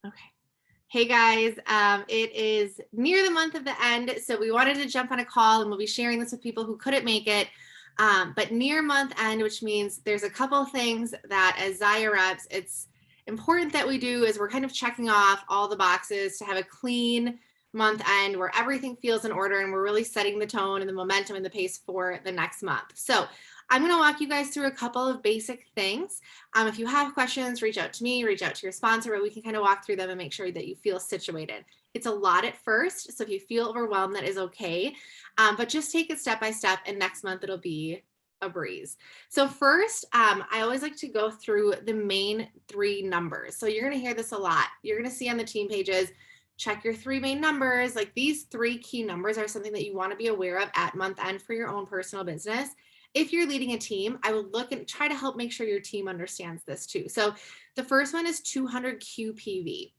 Okay. Hey guys, it is near the month of the end, so we wanted to jump on a call and we'll be sharing this with people who couldn't make it. But near month end, which means there's a couple of things that as Zaya reps, it's important that we do is we're kind of checking off all the boxes to have a clean month end where everything feels in order and we're really setting the tone and the momentum and the pace for the next month. So I'm going to walk you guys through a couple of basic things. If you have questions, reach out to me, reach out to your sponsor, but we can kind of walk through them and make sure that you feel situated. It's a lot at first, so if you feel overwhelmed, that is okay. But just take it step by step, and next month it'll be a breeze. So first, I always like to go through the main three numbers. So you're going to hear this a lot. You're going to see on the team pages, check your three main numbers. Like these three key numbers are something that you want to be aware of at month end for your own personal business. If you're leading a team, I would look and try to help make sure your team understands this too. So the first one is 200 QPV.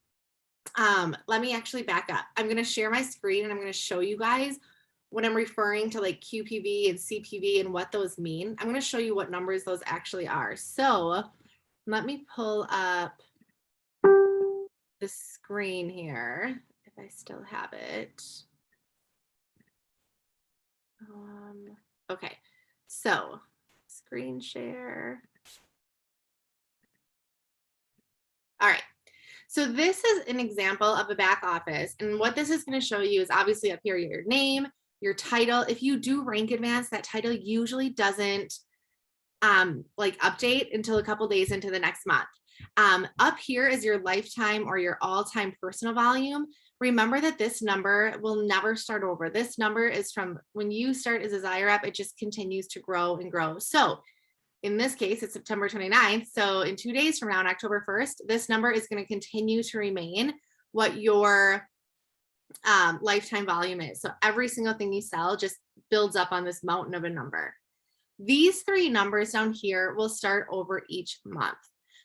Let me actually back up. I'm going to share my screen and I'm going to show you guys when I'm referring to like QPV and CPV and what those mean. I'm going to show you what numbers those actually are. So let me pull up the screen here if I still have it. Okay. So screen share. All right. So this is an example of a back office. And what this is going to show you is obviously up here, your name, your title. If you do rank advance, that title usually doesn't like update until a couple days into the next month. Up here is your lifetime or your all-time personal volume. Remember that this number will never start over. This number is from when you start as a Zaya rep, it just continues to grow and grow. So in this case, it's September 29th. So in 2 days from now, on October 1st, this number is going to continue to remain what your lifetime volume is. So every single thing you sell just builds up on this mountain of a number. These three numbers down here will start over each month.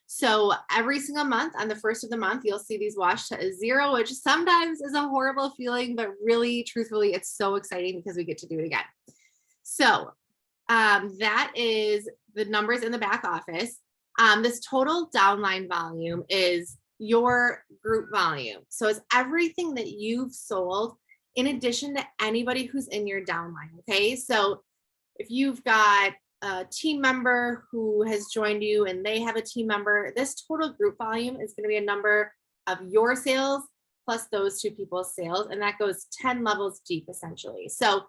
So every single month on the first of the month, you'll see these wash to a zero, which sometimes is a horrible feeling, but really, truthfully, it's so exciting because we get to do it again. So that is the numbers in the back office. This total downline volume is your group volume. So it's everything that you've sold in addition to anybody who's in your downline. Okay. So if you've got a team member who has joined you and they have a team member, this total group volume is going to be a number of your sales plus those two people's sales. And that goes 10 levels deep essentially. So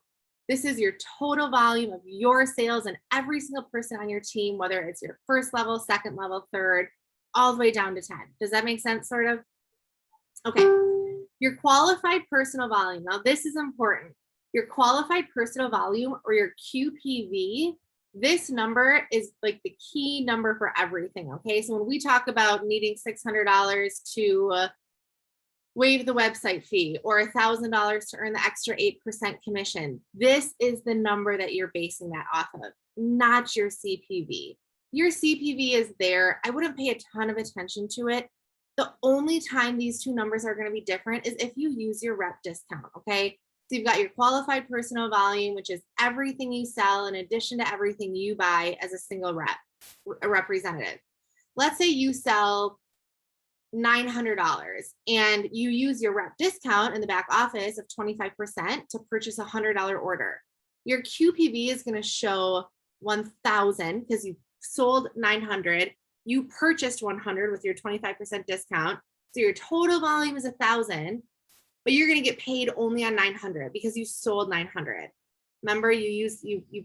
this is your total volume of your sales and every single person on your team, whether it's your first level, second level, third, all the way down to 10. Does that make sense, sort of? Okay. Your qualified personal volume. Now, this is important. Your qualified personal volume or your QPV, this number is like the key number for everything. Okay. So when we talk about needing $600 to waive the website fee or $1,000 to earn the extra 8% commission, this is the number that you're basing that off of, not your CPV. Your CPV is there. I wouldn't pay a ton of attention to it. The only time these two numbers are going to be different is if you use your rep discount. Okay. So you've got your qualified personal volume, which is everything you sell in addition to everything you buy as a single rep, a representative. Let's say you sell $900 and you use your rep discount in the back office of 25% to purchase a $100 order. Your QPV is going to show 1,000 because you sold 900. You purchased 100 with your 25% discount. So your total volume is 1,000, but you're going to get paid only on 900 because you sold 900. Remember, you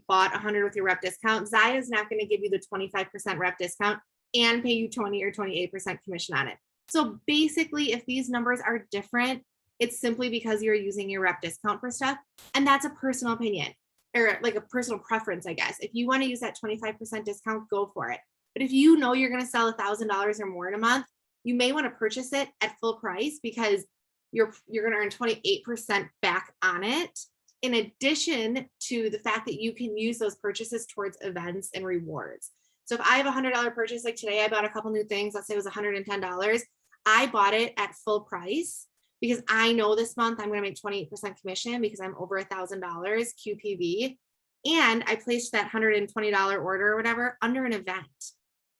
bought 100 with your rep discount. Zaya is not going to give you the 25% rep discount and pay you 20 or 28% commission on it. So basically, if these numbers are different, it's simply because you're using your rep discount for stuff. And that's a personal opinion or like a personal preference, I guess. If you want to use that 25% discount, go for it. But if you know you're going to sell $1,000 or more in a month, you may want to purchase it at full price because you're going to earn 28% back on it. In addition to the fact that you can use those purchases towards events and rewards. So if I have a $100 purchase, like today, I bought a couple new things. Let's say it was $110. I bought it at full price because I know this month I'm going to make 28% commission because I'm over $1,000 QPV. And I placed that $120 order or whatever under an event.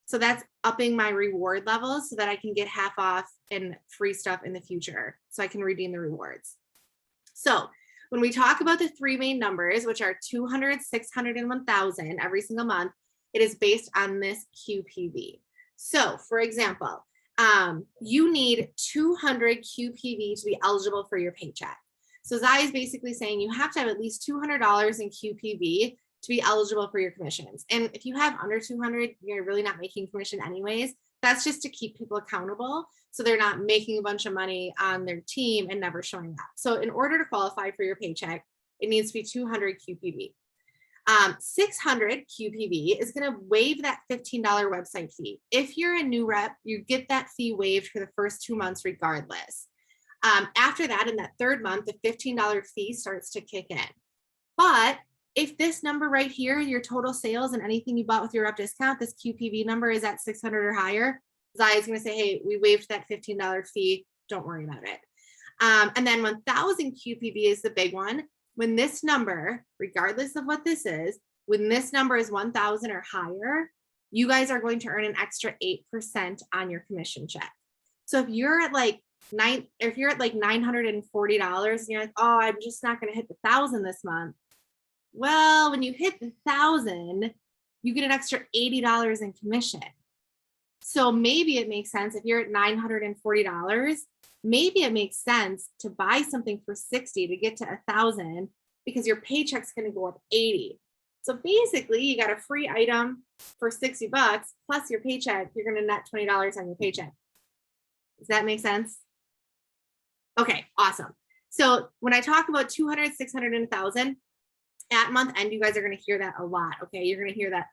So that's upping my reward levels so that I can get half off and free stuff in the future so I can redeem the rewards. So when we talk about the three main numbers, which are 200, 600, and 1000 every single month, it is based on this QPV. So for example, you need 200 QPV to be eligible for your paycheck. So Zai is basically saying you have to have at least $200 in QPV to be eligible for your commissions. And if you have under 200, you're really not making commission anyways. That's just to keep people accountable so they're not making a bunch of money on their team and never showing up. So in order to qualify for your paycheck, it needs to be 200 QPV. 600 QPV is going to waive that $15 website fee. If you're a new rep, you get that fee waived for the first 2 months regardless. After that, in that third month, the $15 fee starts to kick in. But if this number right here, your total sales and anything you bought with your rep discount, this QPV number is at 600 or higher, Zai is going to say, hey, we waived that $15 fee. Don't worry about it. And then 1000 QPV is the big one. When this number, regardless of what this is, when this number is 1000 or higher, you guys are going to earn an extra 8% on your commission check. So if you're at like $940 and you're like, oh, I'm just not going to hit the 1000 this month. Well, when you hit the 1000, you get an extra $80 in commission. So maybe it makes sense if you're at $940, maybe it makes sense to buy something for 60 to get to 1000 because your paycheck's going to go up 80. So basically you got a free item for 60 bucks plus your paycheck, you're going to net $20 on your paycheck. Does that make sense? Okay, awesome. So when I talk about 200, 600, and 1000 at month end, you guys are going to hear that a lot. Okay, you're going to hear that.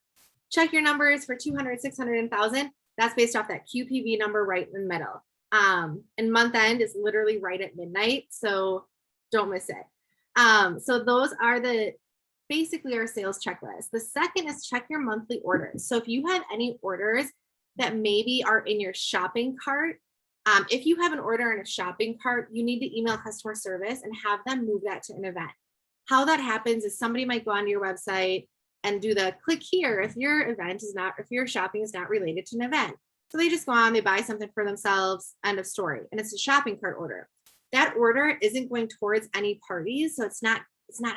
Check your numbers for 200, 600, and 1000. That's based off that QPV number right in the middle. And month end is literally right at midnight. So don't miss it. So those are basically our sales checklist. The second is check your monthly orders. So if you have any orders that maybe are in your shopping cart, if you have an order in a shopping cart, you need to email customer service and have them move that to an event. How that happens is somebody might go onto your website and do the click here if your shopping is not related to an event. So they just go on, they buy something for themselves, end of story. And it's a shopping cart order. That order isn't going towards any parties. So it's not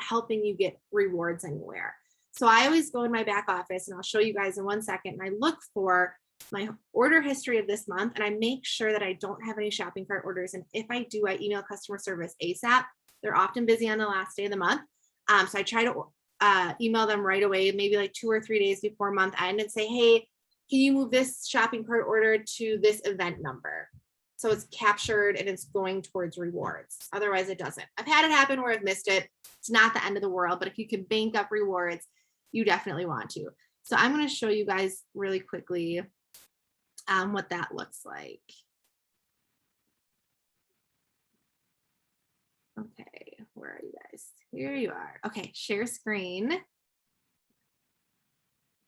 helping you get rewards anywhere. So I always go in my back office and I'll show you guys in 1 second. And I look for my order history of this month and I make sure that I don't have any shopping cart orders. And if I do, I email customer service ASAP. They're often busy on the last day of the month. So I try to email them right away, maybe like 2 or 3 days before month end and say, hey, can you move this shopping cart order to this event number? So it's captured and it's going towards rewards. Otherwise it doesn't. I've had it happen where I've missed it. It's not the end of the world, but if you can bank up rewards, you definitely want to. So I'm going to show you guys really quickly what that looks like. Okay, where are you guys? Here you are. Okay, share screen.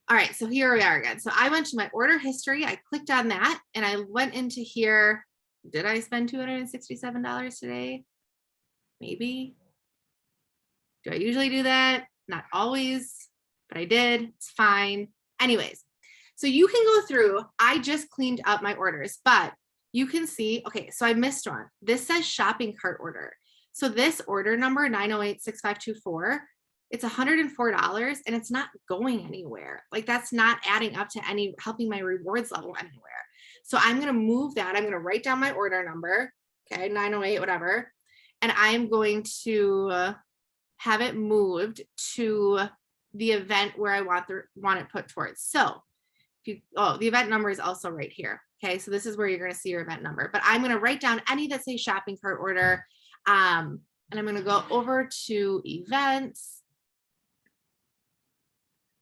All right, so here we are again. So I went to my order history. I clicked on that and I went into here. Did I spend $267 today? Maybe. Do I usually do that? Not always, but I did. It's fine. Anyways, so you can go through. I just cleaned up my orders, but you can see, okay, so I missed one. This says shopping cart order. So this order number 9086524, it's $104 and it's not going anywhere. Like that's not adding up to any helping my rewards level anywhere. So I'm going to move that. I'm going to write down my order number. Okay. 908, whatever. And I'm going to have it moved to the event where I want it put towards. So the event number is also right here. Okay. So this is where you're going to see your event number, but I'm going to write down any that say shopping cart order. And I'm going to go over to events.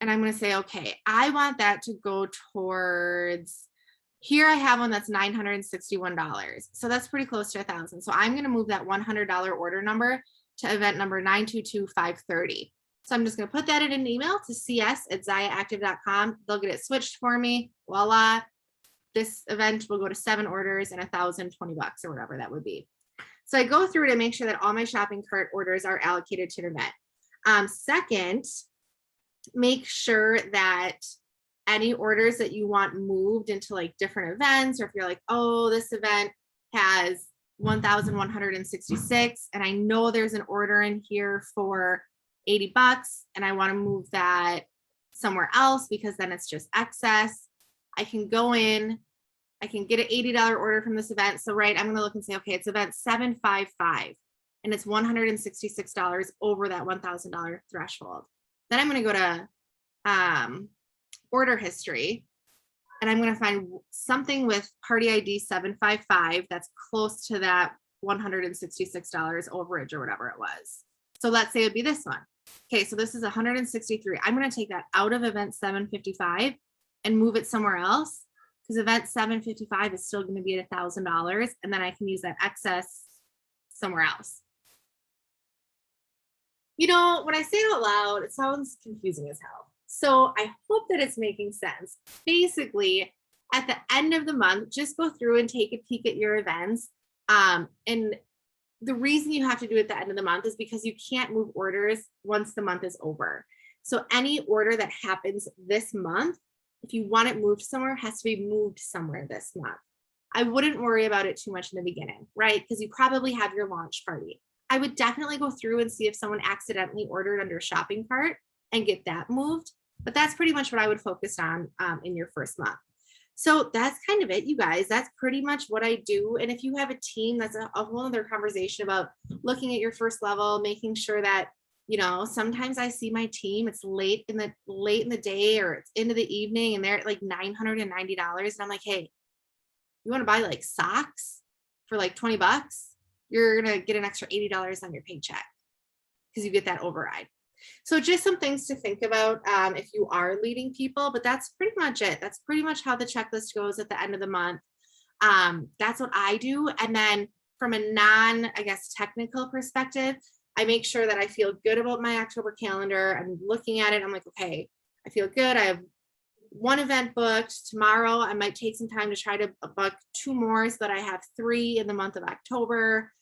And I'm going to say, okay, I want that to go towards, here I have one that's $961. So that's pretty close to 1,000. So I'm going to move that $100 order number to event number 922530. So I'm just going to put that in an email to cs@zayaactive.com. They'll get it switched for me. Voila. This event will go to 7 orders and $1,020 or whatever that would be. So I go through to make sure that all my shopping cart orders are allocated to an event. Second, make sure that any orders that you want moved into like different events, or if you're like, oh, this event has 1,166 and I know there's an order in here for $80 and I want to move that somewhere else because then it's just excess. I can go in, I can get an $80 order from this event. So, right, I'm going to look and say, okay, it's event 755 and it's $166 over that $1,000 threshold. Then I'm going to go to order history and I'm going to find something with party ID 755 that's close to that $166 overage or whatever it was. So let's say it would be this one. Okay, so this is 163. I'm going to take that out of event 755 and move it somewhere else because event 755 is still going to be at $1,000, and then I can use that excess somewhere else. You know, when I say it out loud, it sounds confusing as hell. So I hope that it's making sense. Basically, at the end of the month, just go through and take a peek at your events. And the reason you have to do it at the end of the month is because you can't move orders once the month is over. So any order that happens this month, if you want it moved somewhere, has to be moved somewhere this month. I wouldn't worry about it too much in the beginning, right? Because you probably have your launch party. I would definitely go through and see if someone accidentally ordered under a shopping cart and get that moved. But that's pretty much what I would focus on in your first month. So that's kind of it, you guys. That's pretty much what I do. And if you have a team, that's a whole other conversation about looking at your first level, making sure that, you know, sometimes I see my team, it's late in the day or it's into the evening and they're at like $990. And I'm like, hey, you want to buy like socks for like $20? You're going to get an extra $80 on your paycheck because you get that override. So just some things to think about if you are leading people, but that's pretty much it. That's pretty much how the checklist goes at the end of the month. That's what I do. And then from a I guess, technical perspective, I make sure that I feel good about my October calendar. I'm looking at it. I'm like, okay, I feel good. I have one event booked tomorrow. I might take some time to try to book 2 more so that I have 3 in the month of October.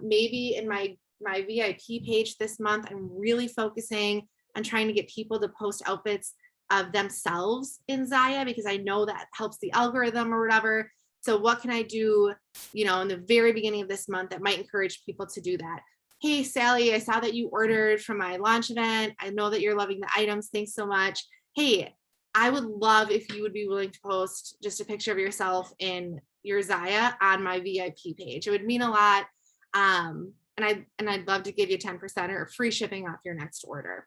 Maybe in my VIP page this month, I'm really focusing on trying to get people to post outfits of themselves in Zaya because I know that helps the algorithm or whatever. So what can I do, you know, in the very beginning of this month that might encourage people to do that? Hey, Sally, I saw that you ordered from my launch event. I know that you're loving the items. Thanks so much. Hey, I would love if you would be willing to post just a picture of yourself in your Zaya on my VIP page. It would mean a lot. And I'd love to give you 10% or free shipping off your next order.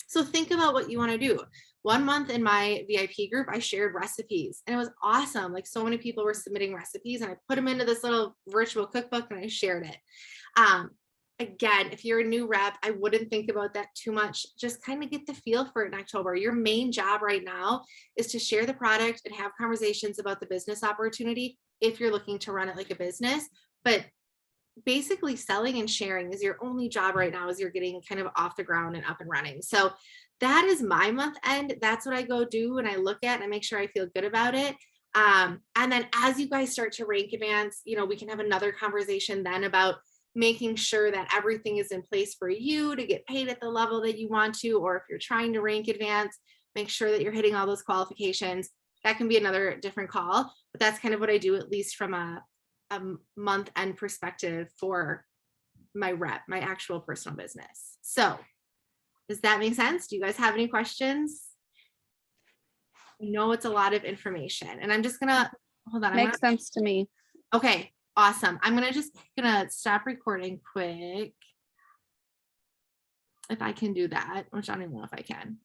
So think about what you want to do. 1 month in my VIP group, I shared recipes and it was awesome. Like so many people were submitting recipes and I put them into this little virtual cookbook and I shared it. Again, if you're a new rep, I wouldn't think about that too much. Just kind of get the feel for it in October. Your main job right now is to share the product and have conversations about the business opportunity if you're looking to run it like a business. But basically selling and sharing is your only job right now as you're getting kind of off the ground and up and running. So that is my month end. That's what I go do and I look at and I make sure I feel good about it. And then as you guys start to rank advance, you know, we can have another conversation then about making sure that everything is in place for you to get paid at the level that you want to, or if you're trying to rank advance, make sure that you're hitting all those qualifications. That can be another different call, but that's kind of what I do, at least from a month end perspective for my rep, my actual personal business. So does that make sense? Do you guys have any questions? I know it's a lot of information and I'm just gonna, hold on. Makes sense to me. Okay, awesome. I'm gonna stop recording quick. If I can do that, which I don't even know if I can.